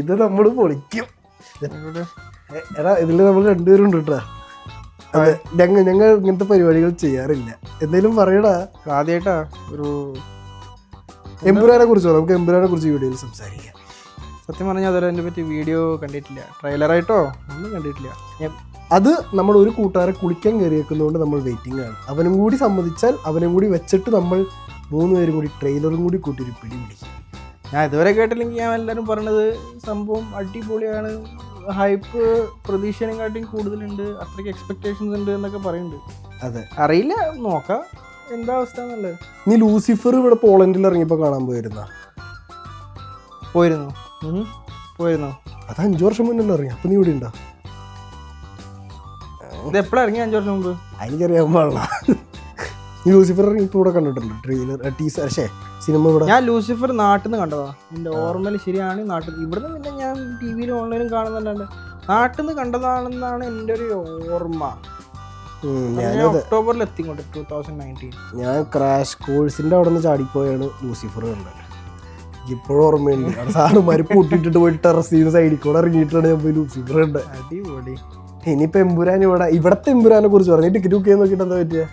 ഇത് നമ്മൾ പൊളിക്കും. എടാ ഇതില് നമ്മൾ രണ്ടുപേരും ഉണ്ട് കേട്ടാ. അതെ, ഞങ്ങൾ ഇങ്ങനത്തെ പരിപാടികൾ ചെയ്യാറില്ല. എന്തെങ്കിലും പറയടാ. ആദ്യമായിട്ടാ ഒരു എമ്പുരാനെ കുറിച്ചോ? നമുക്ക് എമ്പുരാനെ കുറിച്ച് വീഡിയോയിൽ സംസാരിക്കാം. സത്യം പറഞ്ഞാൽ അതുപോലെ അതിനെ പറ്റി വീഡിയോ കണ്ടിട്ടില്ല, ട്രെയിലറായിട്ടോ ഒന്നും കണ്ടിട്ടില്ല. അത് നമ്മൾ ഒരു കൂട്ടുകാരെ കുളിക്കാൻ കയറിയേക്കുന്നതുകൊണ്ട് നമ്മൾ വെയിറ്റിംഗ് ആണ്. അവനും കൂടി സമ്മതിച്ചാൽ അവനും കൂടി വെച്ചിട്ട് നമ്മൾ 3 പേരും കൂടി ട്രെയിലറും കൂടി കൂട്ടി ഒരു പിടി പിടിക്കും. ഞാൻ ഇതുവരെ കേട്ടില്ലെങ്കിൽ ഞാൻ എല്ലാവരും പറഞ്ഞത് സംഭവം അടിപൊളിയാണ്, ഹൈപ്പ് പ്രതീക്ഷനെക്കാട്ടിയും കൂടുതലുണ്ട്, അത്രയ്ക്ക് എക്സ്പെക്ടേഷൻസ് ഉണ്ട് എന്നൊക്കെ പറയുന്നുണ്ട്. അതെ, അറിയില്ല, നോക്കാം എന്താ അവസ്ഥ എന്നുള്ളത്. നീ ലൂസിഫർ ഇവിടെ പോളണ്ടിൽ ഇറങ്ങിയപ്പോൾ കാണാൻ പോയിരുന്നോ? പോയിരുന്നു. അത് 5 വർഷം മുന്നല്ലേ ഇറങ്ങി. അപ്പൊ നീ ഇവിടെ ഉണ്ടോ? ഇത് എപ്പോഴാണ് ഇറങ്ങി? 5 വർഷം മുമ്പ്. എനിക്കറിയാൻ പാടില്ല. നീ ലൂസിഫർ ഇറങ്ങി ഇപ്പോൾ ഇവിടെ കണ്ടിട്ടുണ്ടോ? ട്രെയിലർ ടീസർ സിനിമ ഇവിടെ? ഞാൻ ലൂസിഫർ നാട്ടിൽ നിന്ന് കണ്ടതാ. എൻ്റെ ഓർമ്മയിൽ ശരിയാണ്, നാട്ടിൽ. ഇവിടുന്ന് പിന്നെ ഞാൻ ടി വിയിലും ഓൺലൈനും കാണുന്നുണ്ട്. നാട്ടിൽ നിന്ന് കണ്ടതാണെന്നാണ് എൻ്റെ ഒരു ഓർമ്മ. ഞാൻ ഒക്ടോബറിൽ എത്തിക്കൊണ്ട് 2019 ഞാൻ ക്രാഷ് കോഴ്സിന്റെ അവിടെ നിന്ന് ചാടിപ്പോയാണ് ലൂസിഫർ കണ്ടത്. ഇപ്പോഴും ഓർമ്മയുണ്ട്. അവിടെ സാറുമാര് പൂട്ടിട്ടിട്ട് പോയിട്ട് ടെറസിന് സൈഡിൽ കൂടെ ഇറങ്ങിയിട്ടാണ് ഞാൻ പോയി ലൂസിഫർ കണ്ടത്. അടിപൊളി. ഇനിയിപ്പോ എമ്പുരാൻ ഇവിടത്തെ എമ്പുരാനെ കുറിച്ച് പറഞ്ഞു. ടിക്കറ്റ് ബുക്ക് ചെയ്യാൻ നോക്കിയിട്ട് എന്താ പറ്റിയ?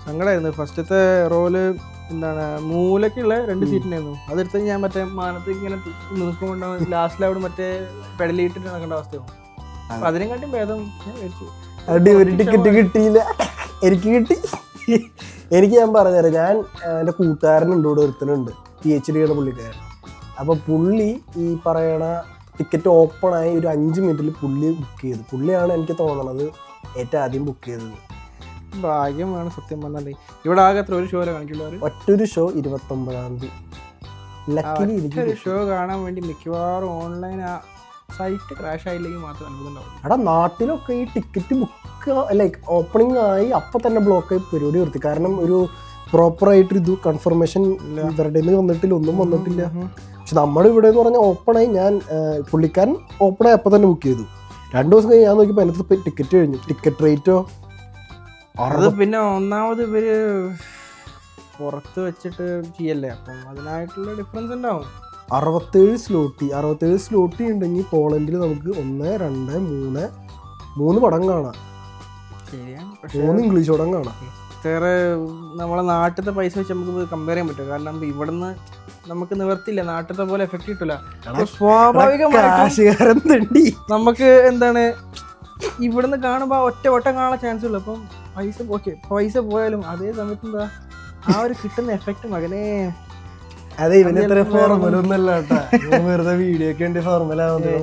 സങ്കടമായിരുന്നു. ഫസ്റ്റത്തെ റോല് എന്താണ്, മൂലക്കുള്ള 2 സീറ്റിനായിരുന്നു. അതെടുത്ത് ഞാൻ മറ്റേ മാനത്തേക്ക് ഇങ്ങനെ നിൽക്കുമ്പോണ്ടാവും ലാസ്റ്റിൽ അവിടെ മറ്റേ പെടലിയിട്ടിട്ട് നടക്കേണ്ട അവസ്ഥയാവും. അപ്പൊ അതിനെക്കാട്ടും ഭേദം ഞാൻ മേടിച്ചു. അടി ഒരു ടിക്കറ്റ് കിട്ടിയില്ല, എനിക്ക് കിട്ടി. എനിക്ക് ഞാൻ പറഞ്ഞുതരാം, ഞാൻ എൻ്റെ കൂട്ടുകാരനുണ്ട്, ഇവിടെ ഒരുത്തനുണ്ട്, PhD ആണ് പുള്ളിക്കാരൻ. അപ്പോൾ പുള്ളി ഈ പറയണ ടിക്കറ്റ് ഓപ്പണായി ഒരു 5 മിനിറ്റിൽ പുള്ളി ബുക്ക് ചെയ്തു. പുള്ളിയാണ് എനിക്ക് തോന്നണത് ഏറ്റവും ആദ്യം ബുക്ക് ചെയ്തത്. ഭാഗ്യം വേണം സത്യം പറഞ്ഞാൽ. ഇവിടെ ആകെ ഒരു ഷോ കാണിക്കുള്ളൂ. ഒറ്റൊരു ഷോ 29-ാം തീയതി. ലക്കിലി ഒരു ഷോ കാണാൻ വേണ്ടി മിക്കവാറും ഓൺലൈൻ സൈറ്റ് ക്രാഷ് ആയില്ലെങ്കിൽ മാത്രം അനുഭവം. എടാ നാട്ടിലൊക്കെ ഈ ടിക്കറ്റ് ബുക്ക് ലൈക്ക് ഓപ്പണിംഗ് ആയി അപ്പം തന്നെ ബ്ലോക്കായി പരിപാടി നിർത്തി. കാരണം ഒരു പ്രോപ്പറായിട്ട് ഇത് കൺഫർമേഷൻ ഇവരുടെ വന്നിട്ടില്ല, ഒന്നും വന്നിട്ടില്ല. പക്ഷെ നമ്മുടെ ഇവിടെ എന്ന് പറഞ്ഞാൽ ഓപ്പണായി. ഞാൻ പുള്ളിക്കാരൻ ഓപ്പണായി അപ്പം തന്നെ ബുക്ക് ചെയ്തു. 2 ദിവസം കഴിഞ്ഞ് ഞാൻ നോക്കിയപ്പോൾ അതിനകത്ത് ടിക്കറ്റ് കഴിഞ്ഞു. ടിക്കറ്റ് റേറ്റോ അത് പിന്നെ ഒന്നാമത് ഇവര് പുറത്ത് വെച്ചിട്ട് ചെയ്യല്ലേ, അപ്പം അതിനായിട്ടുള്ള ഡിഫറൻസ് ഉണ്ടാവും. 67 സ്ലോട്ടി ഉണ്ടെങ്കിൽ പോളണ്ടിൽ നമുക്ക് 1, 2, 3 പടം കാണാം. ശരിയാണ്. 3 ഇംഗ്ലീഷ് പടം കാണാം. വേറെ നമ്മളെ നാട്ടിലത്തെ പൈസ വെച്ച് നമുക്ക് കമ്പയർ ചെയ്യാൻ പറ്റും. കാരണം ഇവിടുന്ന് നമുക്ക് നിവർത്തില്ല, നാട്ടിലത്തെ പോലെ എഫക്ട് കിട്ടില്ല. സ്വാഭാവികമായിട്ടും നമുക്ക് എന്താണ് ഇവിടുന്ന് കാണുമ്പോൾ ഒറ്റ വട്ടം കാണാൻ ചാൻസ് ഉള്ളു. അപ്പം പൈസ പോയാലും അതേ സമയത്ത് എന്താ ആ ഒരു കിട്ടുന്ന എഫക്ട് മകനെ. അതെ, ഇവനെത്ര ഫോർമൽ ഒന്നല്ല കേട്ടാ, വെറുതെ വീഡിയോക്ക് വേണ്ടി ഫോർമൽ ആവുന്നത്.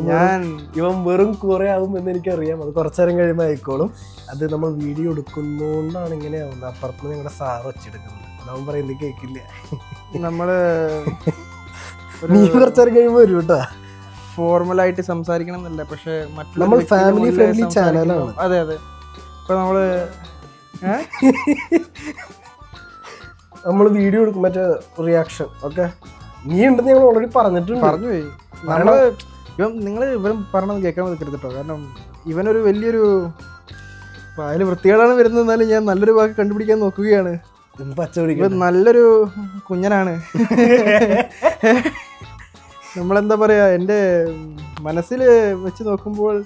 ഇവൻ വെറും കുറെ ആവും എന്ന് എനിക്കറിയാം. അത് കുറച്ചേരം കഴിയുമ്പോൾ ആയിക്കോളും. അത് നമ്മൾ വീഡിയോ എടുക്കുന്നോണ്ടാണ് ഇങ്ങനെ ആവുന്നത്. അപ്പുറത്ത് ഞങ്ങളുടെ സാറ് വെച്ചെടുക്കുന്നത്. അതാവും പറയുന്നത് കേൾക്കില്ല. നമ്മള് നീ കുറച്ചേരം കഴിയുമ്പോൾ വരും കേട്ടാ. ഫോർമലായിട്ട് സംസാരിക്കണം എന്നല്ല, പക്ഷെ നമ്മൾ ഫാമിലി ഫ്രണ്ട്ലി ചാനലാണ്. അതെ. ഇപ്പൊ നമ്മൾ വീഡിയോ എടുക്കും, മറ്റേ റിയാക്ഷൻ ഒക്കെ നീ ഉണ്ടെന്ന് ഞങ്ങൾ ഓൾറെഡി പറഞ്ഞു പോയി. നിങ്ങൾ ഇവൻ പറഞ്ഞത് കേൾക്കാൻ നിൽക്കരുത് കേട്ടോ. കാരണം ഇവനൊരു വലിയൊരു അതിൽ വൃത്തികേടാണ് വരുന്നത്. എന്നാലും ഞാൻ നല്ലൊരു വാക്ക് കണ്ടുപിടിക്കാൻ നോക്കുകയാണ്. ഇവൻ നല്ലൊരു കുഞ്ഞനാണ്. നമ്മളെന്താ പറയാ, എൻ്റെ മനസ്സിൽ വെച്ച് നോക്കുമ്പോൾ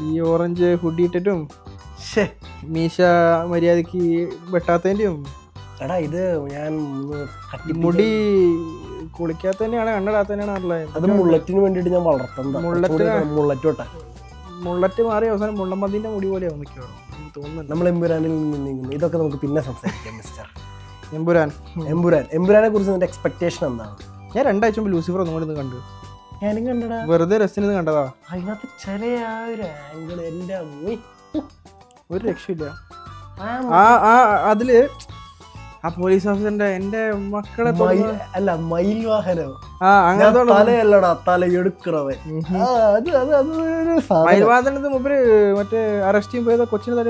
ഈ ഓറഞ്ച് ഹുഡി ഇട്ടിട്ടും മീശ മര്യാദക്ക് വെട്ടാത്തതിൻ്റെയും എടാ ഇത് ഞാൻ മുടി കുളിക്കാത്തന്നെയാണ്, കണ്ണിടാത്തന്നെയാണ് അറിയാം. അത് മുള്ളറ്റിന് വേണ്ടിയിട്ട് ഞാൻ വളർത്തുന്നത്. മുള്ളറ്റ് മാറി അവസാനം മുള്ളമ്പതിന്റെ മുടി പോലെ തോന്നുന്നു. നമ്മൾ എമ്പുരാനിൽ നിന്ന് ഇതൊക്കെ നമുക്ക് പിന്നെ സംസാരിക്കാം. മിസ്റ്റർ എമ്പുരാനെ കുറിച്ച് നിന്റെ എക്സ്പെക്ടേഷൻ എന്താണ്? ഞാൻ 2 ആഴ്ച മുമ്പ് ലൂസിഫർ ഒന്നും കൂടി കണ്ടു. ഞാനും കണ്ടടാ, വെറുതെ രസത്തിന് കണ്ടതാ. അതിനകത്ത് ചില ആ ഒരു ആംഗിൾ എൻ്റെ ഒരു രക്ഷയില്ല. അതില് ആ പോലീസ് ഓഫീസറിന്റെ എന്റെ മക്കളെ അല്ല മയിൽ വാഹനം തലയല്ലടാ തലയെടുക്കണവൻ മയിൽവാദനത്തിന് മുമ്പ് മറ്റേ അറസ്റ്റ് ചെയ്യുമ്പോ ഏതോ കൊച്ചിനെ തല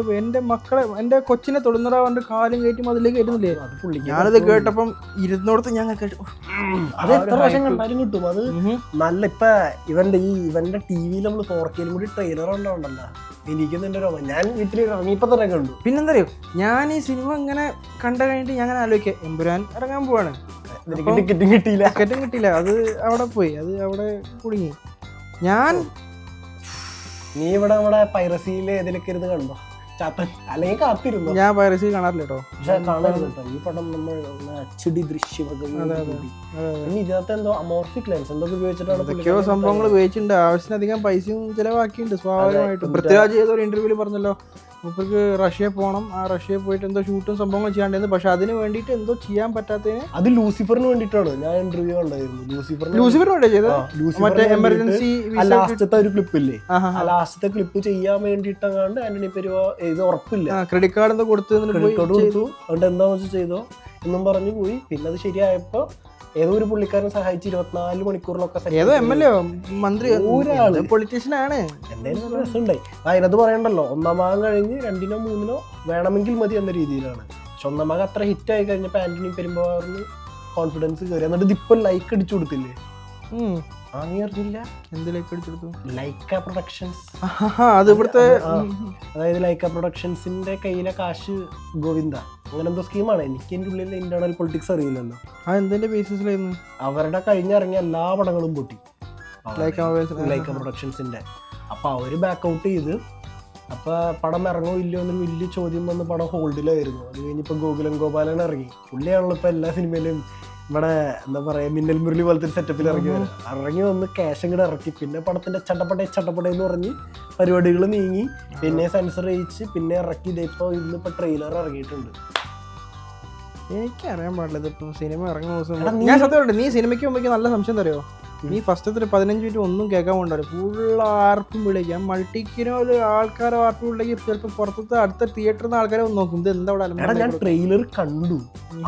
എന്റെ കൊച്ചിനെ തൊടുന്നടാ കൊണ്ട് കാലും കയറ്റി അതിലേക്ക് കയറ്റുന്നില്ലേ. ഞാനത് കേട്ടപ്പം ഇരുന്നോടത്ത് ഞാൻ കേട്ടു. അത് എത്ര പ്രാവശ്യം കണ്ടാലും കിട്ടും. അത് നല്ല ഇപ്പൊ ഇവന്റെ ടിവിയിൽ നമ്മള് 4K കൂടി ട്രെയിലർ ഉണ്ടാവണ്ടല്ലോ. ഞാൻ വീട്ടിൽ ഇറങ്ങിയപ്പോ തന്നെ കണ്ടു. പിന്നെന്തറിയോ, ഞാൻ ഈ സിനിമ ഇങ്ങനെ കണ്ടു കഴിഞ്ഞിട്ട് ഞാൻ അങ്ങനെ ആലോചിക്കാം, എമ്പുരാൻ ഇറങ്ങാൻ പോവാണ്. ടിക്കറ്റും കിട്ടിയില്ല. അത് അവിടെ പോയി, അത് അവിടെ കുടുങ്ങി. ഞാൻ നീ ഇവിടെ നമ്മുടെ പൈറസിയിൽ ഏതിലൊക്കെ ഇരുന്ന് കണ്ടോ ചാത്തൻ അല്ലെങ്കിൽ കാത്തിരുന്നു? ഞാൻ പൈറസി കാണാറില്ല കേട്ടോ. പക്ഷെ കാണരുത് കേട്ടോ ഈ പടം. നമ്മൾ അച്ചടി ദൃശ്യവകം പിന്നെ ഇതിനകത്ത് എന്തോ അമോർഫിക് ലെൻസ് എന്തൊക്കെ ഉപയോഗിച്ചിട്ടാണ് എന്തൊക്കെയോ സംഭവങ്ങൾ ഉപയോഗിച്ചിട്ടുണ്ട്. ആവശ്യത്തിനധികം പൈസയും ചിലവാക്കിയിട്ടുണ്ട് സ്വാഭാവികമായിട്ടും. പൃഥ്വിരാജ് ഏതോ ഒരു ഇന്റർവ്യൂവിൽ പറഞ്ഞല്ലോ മുപ്പർക്ക് റഷ്യയിൽ പോകണം, ആ റഷ്യയിൽ പോയിട്ട് എന്തോ ഷൂട്ടും സംഭവങ്ങൾ ചെയ്യാണ്ടായിരുന്നു. പക്ഷെ അതിന് വേണ്ടിയിട്ട് എന്തോ ചെയ്യാൻ പറ്റാത്തതിന് അത് ലൂസിഫറിന് വേണ്ടിയിട്ടാണ്. ഞാൻ ഇന്റർവ്യൂ കണ്ടായിരുന്നു ലൂസിഫറിന് വേണ്ടി ചെയ്തത്. മറ്റേ എമർജൻസി ലാസ്റ്റത്തെ ഒരു ക്ലിപ്പില്ലേ, ആ ലാസ്റ്റത്തെ ക്ലിപ്പ് ചെയ്യാൻ വേണ്ടിയിട്ടങ്ങാണ്ട് ആന്റണി പെരുവ ഇത് ഉറപ്പില്ല, ക്രെഡിറ്റ് കാർഡ് എന്തോ കൊടുത്തു, അതുകൊണ്ട് എന്താന്ന് വെച്ചാൽ ചെയ്തോ എന്നും പറഞ്ഞു പോയി. പിന്നെ അത് ശരിയായപ്പോ ഏതോ ഒരു പുള്ളിക്കാരൻ സഹായിച്ച് 24 മണിക്കൂറിലൊക്കെ ഏതോ MLA മന്ത്രി പൊളിറ്റീഷ്യൻ ആണ്. എന്തായാലും രസമുണ്ടായി. അതിനകത്ത് പറയണ്ടല്ലോ 1-ാം ഭാഗം കഴിഞ്ഞ് 2-നോ 3-നോ വേണമെങ്കിൽ മതി എന്ന രീതിയിലാണ്. പക്ഷെ 1-ാം ഭാഗം അത്ര ഹിറ്റായി കഴിഞ്ഞപ്പോ ആന്റണി പെരുമ്പാവൂരിന് കോൺഫിഡൻസ് കയറി. എന്നിട്ട് ഇപ്പൊ ലൈക്ക് അടിച്ചു കൊടുത്തില്ലേ? നീ അറിഞ്ഞില്ല? എന്ത് ലൈക്ക് അടിച്ചെടുത്തു? ലൈക്ക പ്രൊഡക്ഷൻസ്. അത് ഇവിടുത്തെ അതായത് ലൈക്ക പ്രൊഡക്ഷൻസിന്റെ കയ്യിലെ കാശ് ഗോവിന്ദ അങ്ങനെ എന്തോ സ്കീമാണ്. എനിക്ക് എൻ്റെ ഉള്ളിൽ ഇന്റേണൽ പൊളിറ്റിക്സ് അറിയില്ലല്ലോ. എന്തിന്റെ ബേസിസിലായിരുന്നു? അവരുടെ കഴിഞ്ഞിറങ്ങിയ എല്ലാ പടങ്ങളും പൊട്ടി ലൈക്ക പ്രൊഡക്ഷൻസിന്റെ. അപ്പൊ അവര് ബാക്ക് ഔട്ട് ചെയ്ത് അപ്പൊ പടം ഇറങ്ങോ ഇല്ലയോ എന്നൊരു വലിയ ചോദ്യം വന്ന് പടം ഹോൾഡിലായിരുന്നു. അത് കഴിഞ്ഞിപ്പോ ഗോകുലം ഗോപാലൻ ഇറങ്ങി. പുള്ളിയാണല്ലോ ഇപ്പൊ എല്ലാ സിനിമയിലും ഇവിടെ എന്താ പറയാ മിന്നൽ മുരളി പോലത്തെ ഒരു സെറ്റപ്പിൽ ഇറങ്ങി വന്ന് ക്യാഷ് ഇങ്ങോട്ട് ഇറക്കി. പിന്നെ പടത്തിന്റെ ചട്ടപ്പട എന്ന് പറഞ്ഞ് പരിപാടികൾ നീങ്ങി, പിന്നെ സെൻസർ ചെയ്യിച്ച് പിന്നെ ഇറക്കി. ഇതിപ്പോ ഇന്നിപ്പോ ട്രെയിലർ ഇറങ്ങിയിട്ടുണ്ട്. എനിക്കറിയാൻ പാടില്ല ഇതിപ്പം സിനിമ ഇറങ്ങുന്ന ദിവസം. ഞാൻ സത്യമായിട്ട് നീ സിനിമയ്ക്ക് മുമ്പേക്ക് നല്ല സംശയം തരുമോ? നീ ഫസ്റ്റത്തെ 15 മിനിറ്റ് ഒന്നും കേൾക്കാൻ പോകണ്ടല്ലോ, ഫുൾ ആർപ്പും വിളിക്കാം. മൾട്ടിക്കിനോ ആൾക്കാരോ ആർപ്പും വിളിക്കും. ചിലപ്പോൾ പുറത്തത്തെ അടുത്ത തിയേറ്ററിൽ നിന്ന് ആൾക്കാരെ ഒന്ന് നോക്കും ഇത് എന്താ അവിടെ. ഞാൻ ട്രെയിലർ കണ്ടു,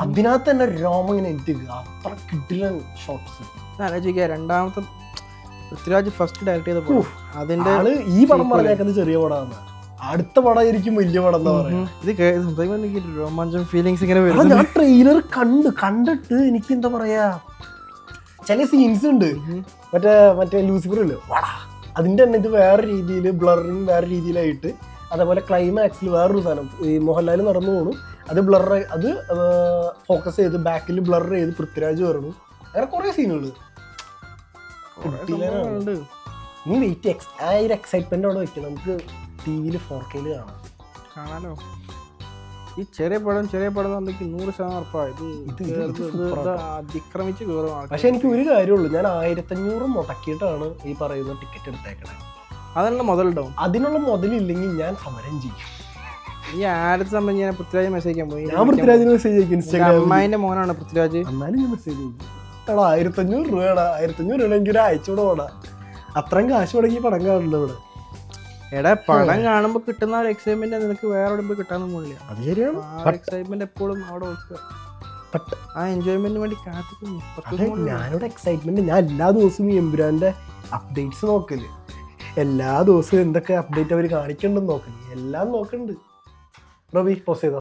അതിനകത്ത് തന്നെ രോമം ഇങ്ങനെ എത്തിക്കുക. അത്ര കിടിലൻ ഷോട്ട്സ്. ആലോചിക്കുക, രണ്ടാമത്തെ പൃഥ്വിരാജ് ഫസ്റ്റ് ഡയറക്ട് ചെയ്തപ്പോൾ അതിന്റെ ഈ പടം പറഞ്ഞേക്കുന്നത് ചെറിയ പടമാണ്, അടുത്ത പടമായിരിക്കും വലിയ പടം എന്താ പറയാ. ഇത് രോമാഞ്ചം ഫീലിങ്സ് ഇങ്ങനെ വരും. ഞാൻ ട്രെയിലർ കണ്ടിട്ട് എനിക്ക് എന്താ പറയാ ചില സീൻസ് ഉണ്ട്. മറ്റേ ലൂസിഫർ ഇല്ലേ വാടാ, അതിന്റെ തന്നെ ഇത് വേറെ രീതിയിൽ ബ്ലറിങ് വേറെ രീതിയിലായിട്ട്. അതേപോലെ ക്ലൈമാക്സിൽ വേറൊരു സാധനം ഈ മോഹൻലാൽ നടന്നു പോണു, അത് അത് ഫോക്കസ് ചെയ്ത് ബാക്കിൽ ബ്ലർ ചെയ്ത് പൃഥ്വിരാജ് വരണു. അങ്ങനെ കുറെ സീനുകൾ. നീ വെയിറ്റ് ആ ഒരു എക്സൈറ്റ്മെന്റ് അവിടെ വെക്കണം. നമുക്ക് ടിവിയിൽ 4K കാണാലോ. ഈ ചെറിയ പടം 100% ഉറപ്പാണ് ഇത് അതിക്രമിച്ച് കയറും. പക്ഷെ എനിക്ക് ഒരു കാര്യമുള്ളൂ, ഞാൻ 1500 മുടക്കിയിട്ടാണ് ഈ പറയുന്ന ടിക്കറ്റ് എടുത്തേക്കണേ. അതിനുള്ള മുതലുണ്ടാവും. അതിനുള്ള മുതലില്ലെങ്കിൽ ഞാൻ സമരം ചെയ്യും. ഈ ആരുടെ സമയം ഞാൻ പൃഥ്വിരാജ് മെസ്സേജ് അയക്കാൻ പോയി. ഞാൻ പൃഥ്വിരാജിന് മെസ്സേജ് അയക്കും. ഇൻസ്റ്റാഗ്രാമിൽ അമ്മായിന്റെ മോനാണ് പൃഥ്വിരാജ്. എന്നാലും ഞാൻ മെസ്സേജ് ചെയ്യും. 1500 രൂപടാ, 1500 രൂപ എനിക്ക് ഒരു അയച്ചുകൂടെ പോടാ. അത്രയും കാശ് മുടക്കി പടം കാണുന്നുണ്ട് ഇവിടെ. എടാ പടം കാണുമ്പോ കിട്ടുന്ന ഒരു എക്സൈറ്റ്മെന്റ് നിനക്ക് വേറെ എവിടെ കിട്ടാനും പോലില്ല. അത് ശരിയാണ്. എക്സൈറ്റ്മെന്റ് എപ്പോഴും അവിടെ വെക്കുക. ആ എൻജോയ്മെന്റിന് വേണ്ടി കാത്തിക്കുന്നു. ഞാനിവിടെ എക്സൈറ്റ്മെന്റ്. ഞാൻ എല്ലാ ദിവസവും ഈ എമ്പുരാന്റെ അപ്ഡേറ്റ്സ് നോക്കല്. എല്ലാ ദിവസവും എന്തൊക്കെ അപ്ഡേറ്റ് അവർ കാണിക്കണ്ടെന്ന് നോക്കല്. എല്ലാം നോക്കണ്ട്. റവി പോസ് ചെയ്തോ.